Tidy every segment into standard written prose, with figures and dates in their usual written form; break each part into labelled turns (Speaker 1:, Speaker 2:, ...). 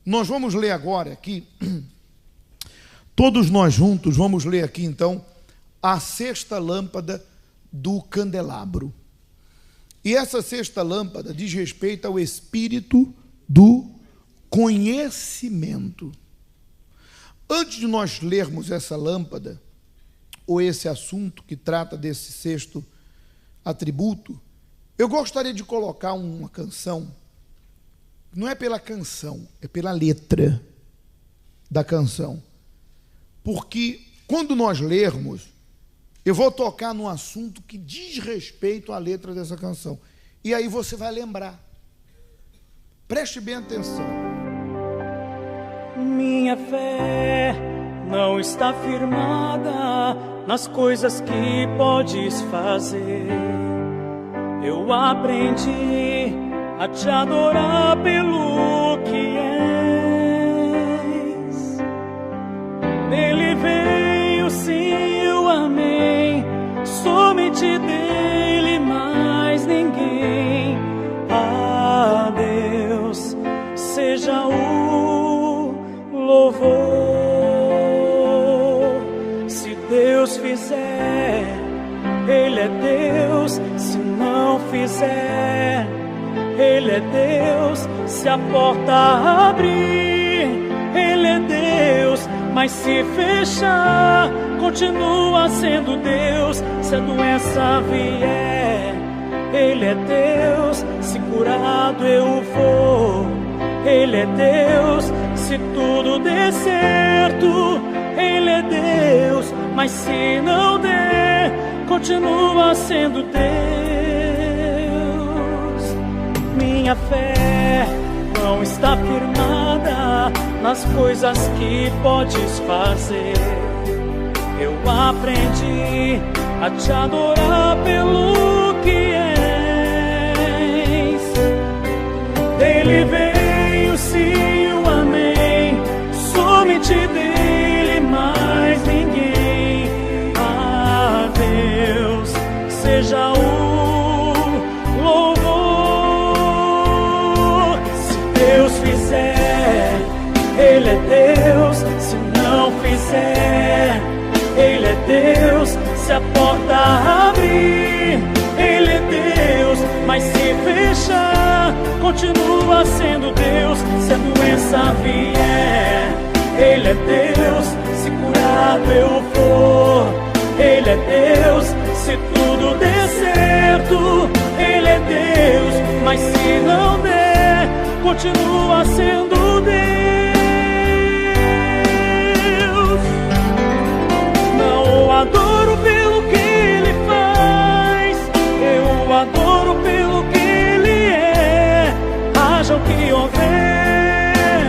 Speaker 1: Nós vamos ler agora aqui, todos nós juntos, vamos ler aqui então, a sexta lâmpada do candelabro. E essa sexta lâmpada diz respeito ao espírito do conhecimento. Antes de nós lermos essa lâmpada, ou esse assunto que trata desse sexto atributo, eu gostaria de colocar uma canção. Não é pela canção, é pela letra da canção. Porque quando nós lermos, eu vou tocar num assunto que diz respeito à letra dessa canção. E aí você vai lembrar. Preste bem atenção.
Speaker 2: Minha fé não está firmada nas coisas que podes fazer. Eu aprendi a te adorar pelo que és. Nele veio sim o amém, somente dele mais ninguém. A Deus seja o louvor. Se Deus fizer, Ele é Deus. Se não fizer, Ele é Deus. Se a porta abrir, Ele é Deus. Mas se fechar, continua sendo Deus. Se a doença vier, Ele é Deus. Se curado eu for, Ele é Deus. Se tudo der certo, Ele é Deus. Mas se não der, continua sendo Deus. Minha fé não está firmada nas coisas que podes fazer. Eu aprendi a te adorar pelo que és. Dele veio sim o amém, somente dele mais ninguém. A Deus seja o louvor. Se Deus fizer, Ele é Deus. Se não fizer, Ele é Deus. Se a porta abrir, Ele é Deus. Mas se fechar, continua sendo Deus. Se a doença vier, Ele é Deus. Se curado eu for, Ele é Deus. Se tudo der certo, Ele é Deus. Mas se não der, continua sendo Deus. Não adoro pelo que Ele faz, eu adoro pelo que Ele é. Haja o que houver,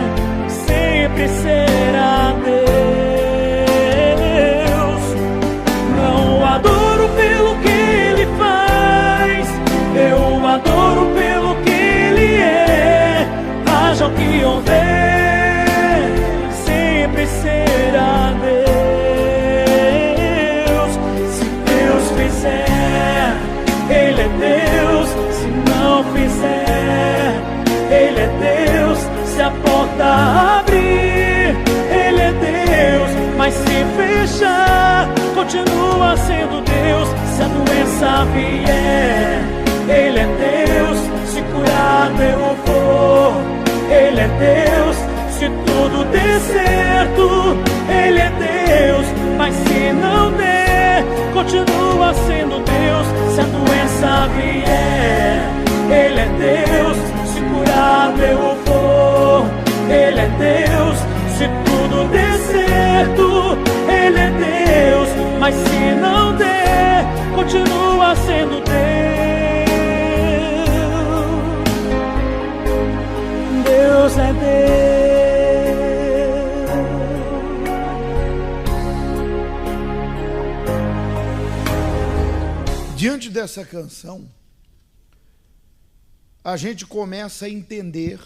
Speaker 2: sempre será Deus. Não adoro pelo que Ele faz, eu adoro pelo que Ele é. Haja o que houver, sempre será Deus. Se Deus fizer, Ele é Deus. Se não fizer, Ele é Deus. Se a porta abrir, Ele é Deus. Mas se fechar, continua sendo Deus. Se a doença vier, Ele é Deus. Se curado eu for, Ele é Deus. Se tudo der certo, Ele é Deus. Mas se não der, continua sendo Deus. Se a doença vier, Ele é Deus. Se curado eu for, Ele é Deus. Se tudo der certo, Ele é Deus. Mas se não der, continua sendo Deus. Deus é Deus.
Speaker 1: Diante dessa canção, a gente começa a entender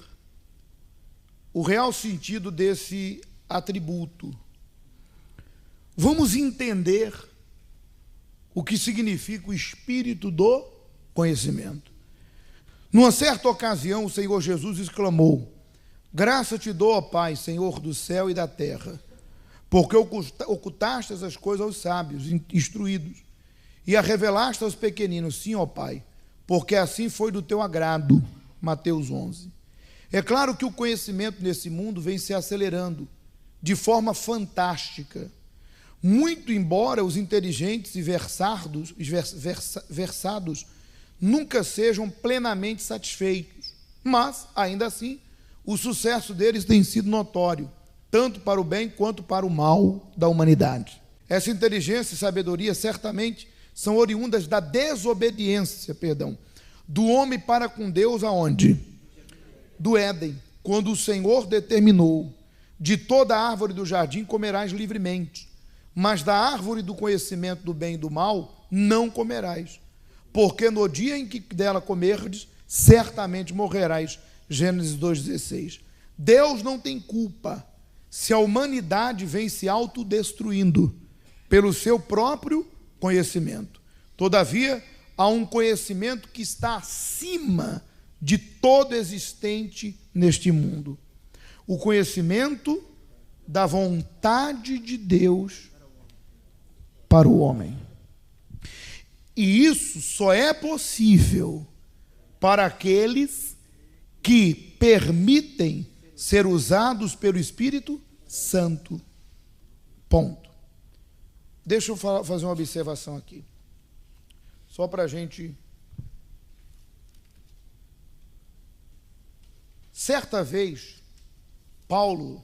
Speaker 1: o real sentido desse atributo. Vamos entender o que significa o espírito do conhecimento. Numa certa ocasião, o Senhor Jesus exclamou: Graça te dou, ó Pai, Senhor do céu e da terra, porque ocultaste as coisas aos sábios, instruídos, e a revelaste aos pequeninos. Sim, ó Pai, porque assim foi do teu agrado. Mateus 11. É claro que o conhecimento nesse mundo vem se acelerando de forma fantástica, muito embora os inteligentes e versados nunca sejam plenamente satisfeitos, mas, ainda assim, o sucesso deles tem sido notório, tanto para o bem quanto para o mal da humanidade. Essa inteligência e sabedoria certamente são oriundas da desobediência, do homem para com Deus aonde? Do Éden, quando o Senhor determinou: de toda árvore do jardim comerás livremente, mas da árvore do conhecimento do bem e do mal não comerás, porque no dia em que dela comerdes, certamente morrerás. Gênesis 2,16. Deus não tem culpa se a humanidade vem se autodestruindo pelo seu próprio conhecimento. Todavia, há um conhecimento que está acima de todo existente neste mundo: o conhecimento da vontade de Deus para o homem. E isso só é possível para aqueles que permitem ser usados pelo Espírito Santo. Ponto. Deixa eu fazer uma observação aqui, só para a gente. Certa vez, Paulo,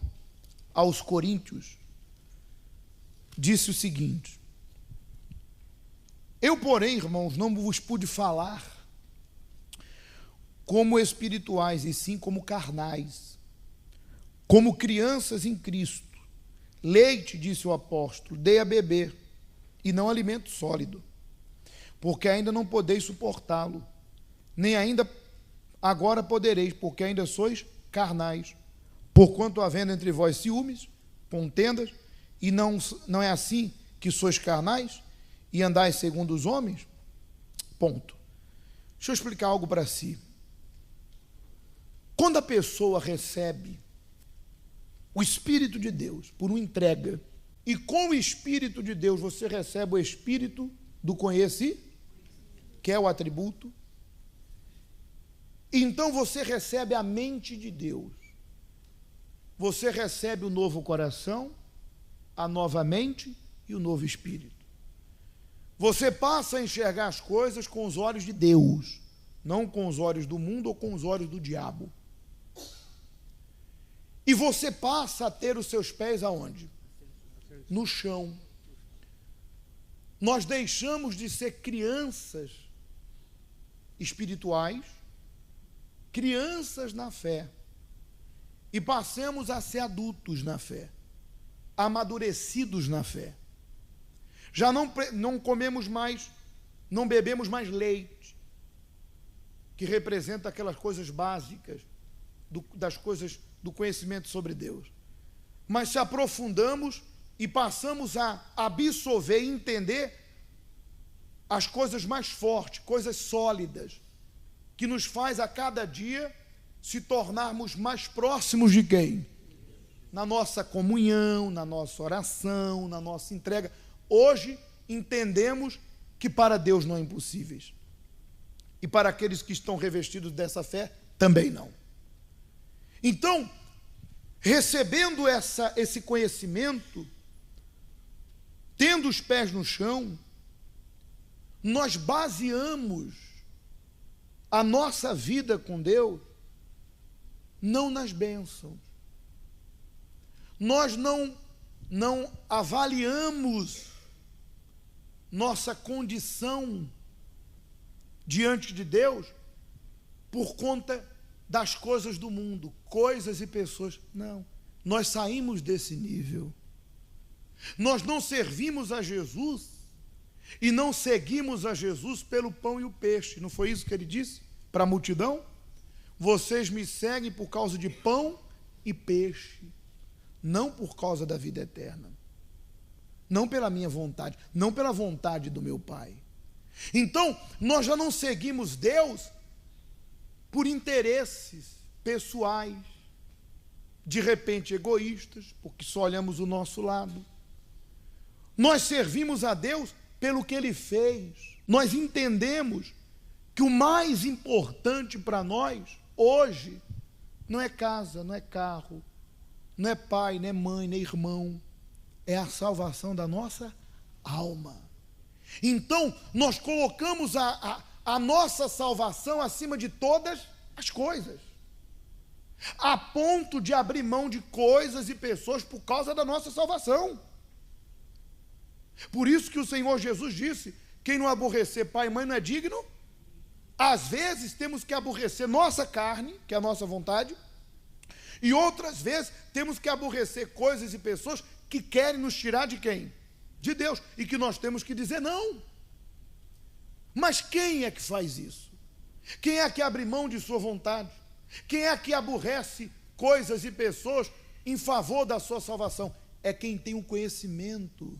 Speaker 1: aos Coríntios, disse o seguinte: eu, porém, irmãos, não vos pude falar como espirituais, e sim como carnais, como crianças em Cristo. Leite, disse o apóstolo, dei a beber, e não alimento sólido, porque ainda não podeis suportá-lo, nem ainda agora podereis, porque ainda sois carnais. Porquanto havendo entre vós ciúmes, contendas, e não é assim que sois carnais, e andais segundo os homens? Ponto. Deixa eu explicar algo para si. Quando a pessoa recebe o Espírito de Deus por uma entrega, e com o Espírito de Deus você recebe o Espírito do conhecimento, que é o atributo, então você recebe a mente de Deus, você recebe o novo coração, a nova mente e o novo espírito. Você passa a enxergar as coisas com os olhos de Deus, não com os olhos do mundo ou com os olhos do diabo. E você passa a ter os seus pés aonde? No chão. Nós deixamos de ser crianças espirituais, crianças na fé, e passemos a ser adultos na fé, amadurecidos na fé. Já não comemos mais, não bebemos mais leite, que representa aquelas coisas básicas, das coisas do conhecimento sobre Deus, mas se aprofundamos e passamos a absorver e entender as coisas mais fortes, coisas sólidas, que nos faz a cada dia se tornarmos mais próximos de quem? Na nossa comunhão, na nossa oração, na nossa entrega. Hoje entendemos que para Deus não é impossíveis, e para aqueles que estão revestidos dessa fé também não. Então, recebendo esse conhecimento, tendo os pés no chão, nós baseamos a nossa vida com Deus não nas bênçãos. Nós não avaliamos nossa condição diante de Deus por conta das coisas do mundo, coisas e pessoas. Não, nós saímos desse nível. Nós não servimos a Jesus e não seguimos a Jesus pelo pão e o peixe. Não foi isso que ele disse para a multidão? Vocês me seguem por causa de pão e peixe, não por causa da vida eterna, não pela minha vontade, não pela vontade do meu Pai. Então, nós já não seguimos Deus por interesses pessoais, de repente egoístas, porque só olhamos o nosso lado. Nós servimos a Deus pelo que Ele fez. Nós entendemos que o mais importante para nós, hoje, não é casa, não é carro, não é pai, não é mãe, nem irmão, é a salvação da nossa alma. Então, nós colocamos a nossa salvação acima de todas as coisas, a ponto de abrir mão de coisas e pessoas por causa da nossa salvação. Por isso que o Senhor Jesus disse: quem não aborrecer pai e mãe não é digno. Às vezes temos que aborrecer nossa carne, que é a nossa vontade, e outras vezes temos que aborrecer coisas e pessoas que querem nos tirar de quem? De Deus, e que nós temos que dizer não. Mas quem é que faz isso? Quem é que abre mão de sua vontade? Quem é que aborrece coisas e pessoas em favor da sua salvação? É quem tem o conhecimento,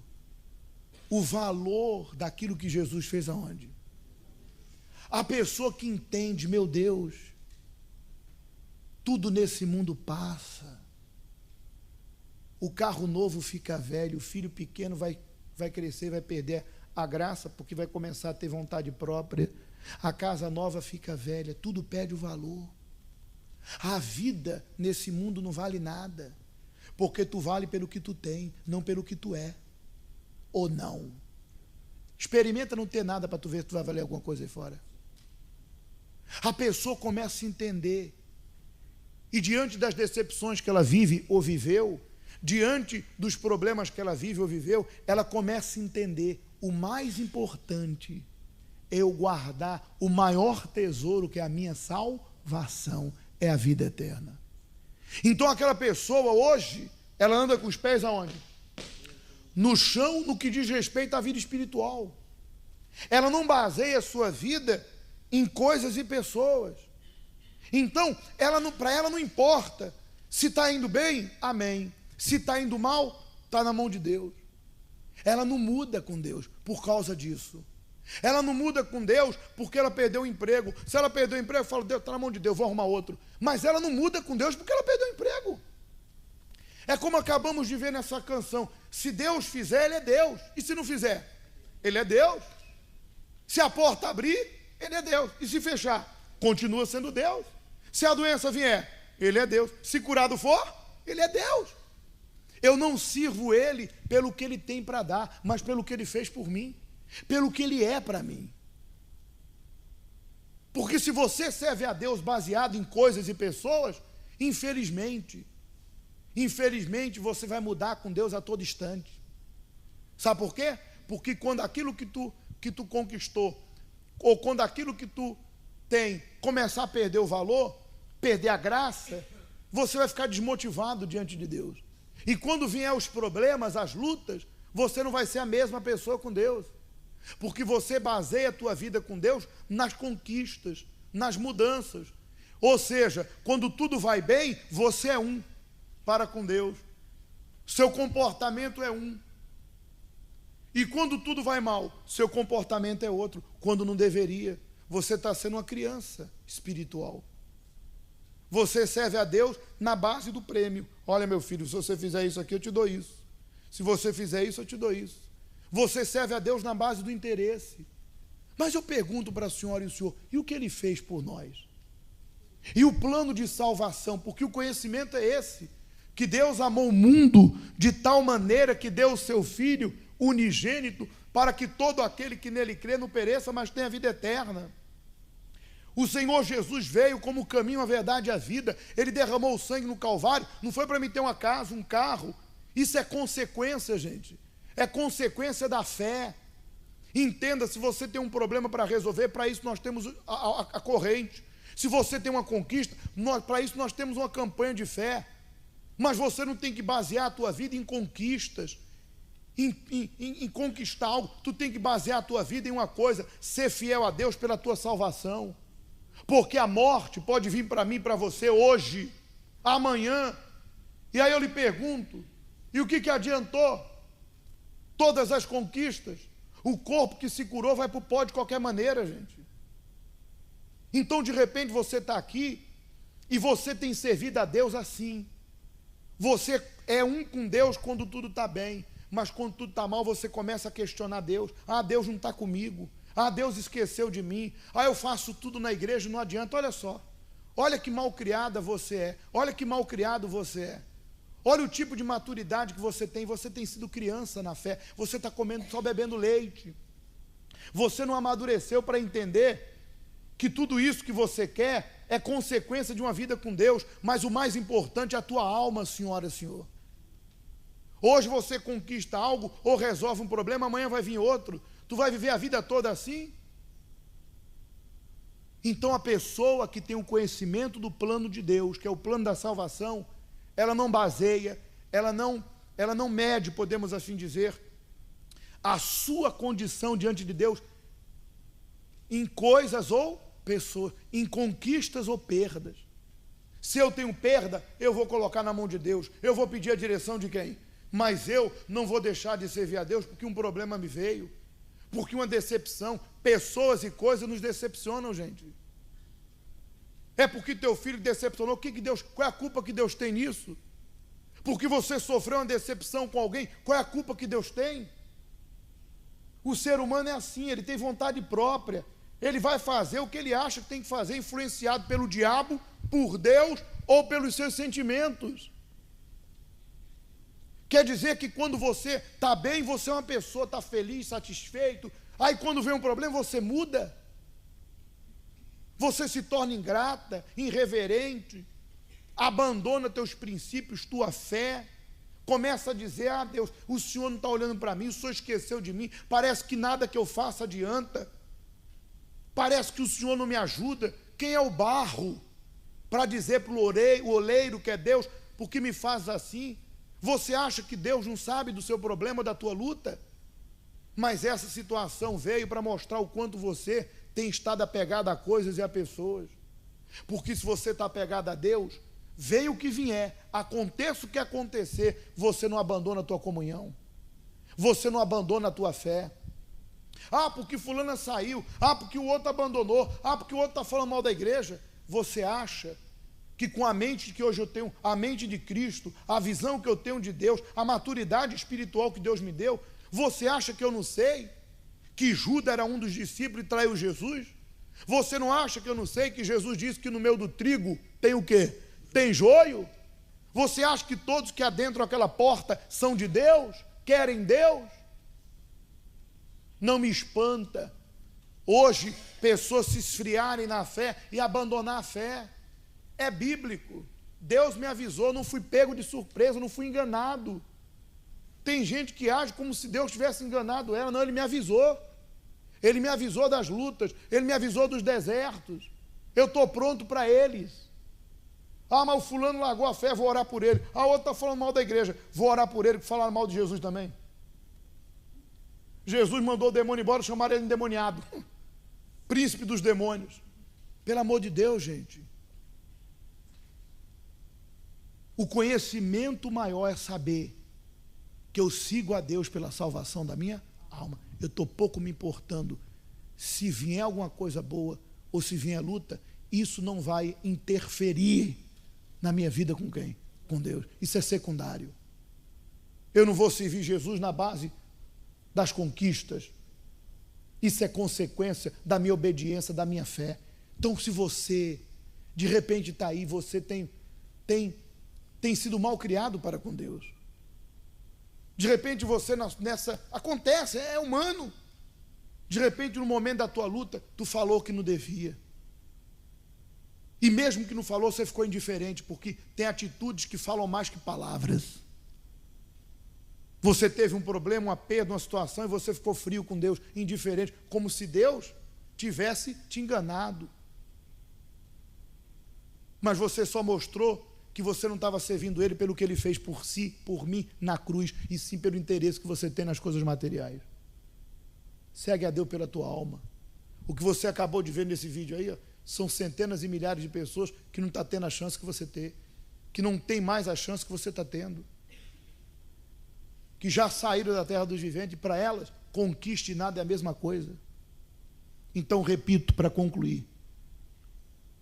Speaker 1: o valor daquilo que Jesus fez aonde? A pessoa que entende, meu Deus, tudo nesse mundo passa. O carro novo fica velho, o filho pequeno vai crescer, vai perder a graça, porque vai começar a ter vontade própria. A casa nova fica velha, tudo perde o valor. A vida nesse mundo não vale nada, porque tu vale pelo que tu tem, não pelo que tu é, ou não. Experimenta não ter nada para tu ver se tu vai valer alguma coisa aí fora. A pessoa começa a entender, e diante das decepções que ela vive ou viveu, diante dos problemas que ela vive ou viveu, ela começa a entender: o mais importante é eu guardar o maior tesouro, que é a minha salvação, é a vida eterna. Então aquela pessoa hoje, ela anda com os pés aonde? No chão, no que diz respeito à vida espiritual. Ela não baseia a sua vida em coisas e pessoas. Então, para ela não importa se está indo bem, amém. Se está indo mal, está na mão de Deus. Ela não muda com Deus por causa disso. Ela não muda com Deus porque ela perdeu o emprego. Se ela perdeu o emprego, eu falo: Deus, está na mão de Deus, vou arrumar outro. Mas ela não muda com Deus porque ela perdeu o emprego. É como acabamos de ver nessa canção: se Deus fizer, Ele é Deus. E se não fizer, Ele é Deus. Se a porta abrir, Ele é Deus. E se fechar, continua sendo Deus. Se a doença vier, Ele é Deus. Se curado for, Ele é Deus. Eu não sirvo Ele pelo que Ele tem para dar, mas pelo que Ele fez por mim, pelo que Ele é para mim. Porque se você serve a Deus baseado em coisas e pessoas, infelizmente você vai mudar com Deus a todo instante. Sabe por quê? Porque quando aquilo que tu conquistou, ou quando aquilo que tu tem começar a perder o valor, perder a graça, você vai ficar desmotivado diante de Deus. E quando vier os problemas, as lutas, você não vai ser a mesma pessoa com Deus. Porque você baseia a tua vida com Deus nas conquistas, nas mudanças. Ou seja, quando tudo vai bem, você é um para com Deus. Seu comportamento é um. E quando tudo vai mal, seu comportamento é outro, quando não deveria. Você está sendo uma criança espiritual. Você serve a Deus na base do prêmio. Olha, meu filho, se você fizer isso aqui, eu te dou isso. Se você fizer isso, eu te dou isso. Você serve a Deus na base do interesse. Mas eu pergunto para a senhora e o senhor: e o que Ele fez por nós? E o plano de salvação? Porque o conhecimento é esse, que Deus amou o mundo de tal maneira que deu o seu Filho unigênito, para que todo aquele que nele crê não pereça, mas tenha vida eterna. O Senhor Jesus veio como o caminho, a verdade e a vida. Ele derramou o sangue no Calvário, não foi para me ter uma casa, um carro. Isso é consequência, gente. É consequência da fé. Entenda, se você tem um problema para resolver, para isso nós temos a corrente. Se você tem uma conquista, para isso nós temos uma campanha de fé. Mas você não tem que basear a tua vida em conquistas, em conquistar algo. Tu tem que basear a tua vida em uma coisa: ser fiel a Deus pela tua salvação. Porque a morte pode vir para mim e para você hoje, amanhã. E aí eu lhe pergunto: e o que adiantou? Todas as conquistas, o corpo que se curou vai para o pó de qualquer maneira, gente. Então, de repente, você está aqui e você tem servido a Deus assim. Você é um com Deus quando tudo está bem, mas quando tudo está mal, você começa a questionar Deus. Ah, Deus não está comigo. Ah, Deus esqueceu de mim. Ah, eu faço tudo na igreja, não adianta. Olha só, olha que mal criada você é, olha que mal criado você é. Olha o tipo de maturidade que você tem sido criança na fé, você está comendo, só bebendo leite. Você não amadureceu para entender que tudo isso que você quer é consequência de uma vida com Deus, mas o mais importante é a tua alma, senhora e senhor. Hoje você conquista algo ou resolve um problema, amanhã vai vir outro. Tu vai viver a vida toda assim? Então a pessoa que tem o conhecimento do plano de Deus, que é o plano da salvação, ela não baseia, ela não mede, podemos assim dizer, a sua condição diante de Deus em coisas ou pessoas, em conquistas ou perdas. Se eu tenho perda, eu vou colocar na mão de Deus, eu vou pedir a direção de quem? Mas eu não vou deixar de servir a Deus porque um problema me veio, porque uma decepção, pessoas e coisas nos decepcionam, gente. É porque teu filho decepcionou, qual é a culpa que Deus tem nisso? Porque você sofreu uma decepção com alguém, qual é a culpa que Deus tem? O ser humano é assim, ele tem vontade própria, ele vai fazer o que ele acha que tem que fazer, influenciado pelo diabo, por Deus ou pelos seus sentimentos. Quer dizer que quando você está bem, você é uma pessoa, está feliz, satisfeito, aí quando vem um problema você muda, você se torna ingrata, irreverente, abandona teus princípios, tua fé, começa a dizer, ah Deus, o Senhor não está olhando para mim, o Senhor esqueceu de mim, parece que nada que eu faça adianta, parece que o Senhor não me ajuda. Quem é o barro para dizer para o oleiro que é Deus, por que me faz assim? Você acha que Deus não sabe do seu problema, da tua luta? Mas essa situação veio para mostrar o quanto você tem estado apegado a coisas e a pessoas. Porque se você está apegado a Deus, venha o que vier, aconteça o que acontecer, você não abandona a tua comunhão, você não abandona a tua fé. Ah, porque fulana saiu, ah, porque o outro abandonou, ah, porque o outro está falando mal da igreja. Você acha que com a mente que hoje eu tenho, a mente de Cristo, a visão que eu tenho de Deus, a maturidade espiritual que Deus me deu, você acha que eu não sei que Judas era um dos discípulos e traiu Jesus? Você não acha que eu não sei que Jesus disse que no meio do trigo tem o quê? Tem joio? Você acha que todos que adentram aquela porta são de Deus? Querem Deus? Não me espanta hoje pessoas se esfriarem na fé e abandonar a fé. É bíblico. Deus me avisou, não fui pego de surpresa, não fui enganado. Tem gente que age como se Deus tivesse enganado ela. Não, Ele me avisou. Ele me avisou das lutas, Ele me avisou dos desertos. Eu estou pronto para eles. Ah, mas o fulano largou a fé, vou orar por ele. Ah, o outro está falando mal da igreja, vou orar por ele, que falaram mal de Jesus também. Jesus mandou o demônio embora, chamaram ele endemoniado. Príncipe dos demônios. Pelo amor de Deus, gente. O conhecimento maior é saber que eu sigo a Deus pela salvação da minha alma. Eu estou pouco me importando se vier alguma coisa boa ou se vier luta, isso não vai interferir na minha vida com quem? Com Deus. Isso é secundário. Eu não vou servir Jesus na base das conquistas. Isso é consequência da minha obediência, da minha fé. Então, se você, de repente, está aí, você tem sido mal criado para com Deus. De repente você acontece, é humano. De repente, no momento da tua luta, tu falou que não devia. E mesmo que não falou, você ficou indiferente, porque tem atitudes que falam mais que palavras. Você teve um problema, uma perda, uma situação, e você ficou frio com Deus, indiferente, como se Deus tivesse te enganado. Mas você só mostrou que você não estava servindo Ele pelo que Ele fez por si, por mim, na cruz, e sim pelo interesse que você tem nas coisas materiais. Segue a Deus pela tua alma. O que você acabou de ver nesse vídeo aí, ó, são centenas e milhares de pessoas que não estão tendo a chance que você tem, que não tem mais a chance que você está tendo, que já saíram da terra dos viventes, e para elas, conquista e nada é a mesma coisa. Então, repito, para concluir,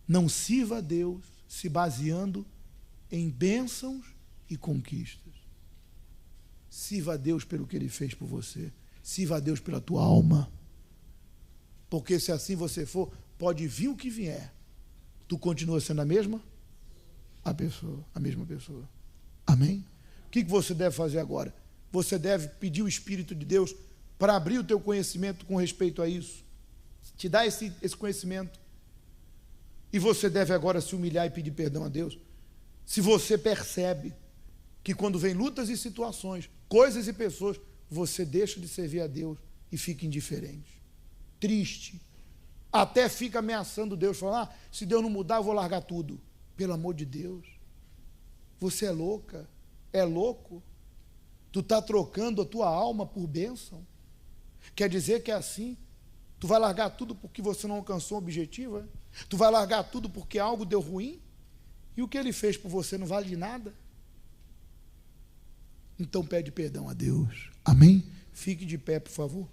Speaker 1: não sirva a Deus se baseando em bênçãos e conquistas. Sirva a Deus pelo que Ele fez por você. Sirva a Deus pela tua alma. Porque se assim você for, pode vir o que vier, tu continua sendo a mesma pessoa. Amém? O que você deve fazer agora? Você deve pedir o Espírito de Deus para abrir o teu conhecimento com respeito a isso. Te dar esse conhecimento. E você deve agora se humilhar e pedir perdão a Deus. Se você percebe que quando vem lutas e situações, coisas e pessoas, você deixa de servir a Deus e fica indiferente, triste, até fica ameaçando Deus, falar, se Deus não mudar eu vou largar tudo. Pelo amor de Deus, você é louca, é louco, tu está trocando a tua alma por bênção, quer dizer que é assim, tu vai largar tudo porque você não alcançou um objetivo, é? Tu vai largar tudo porque algo deu ruim, e o que Ele fez por você não vale de nada? Então pede perdão a Deus, amém? Fique de pé, por favor.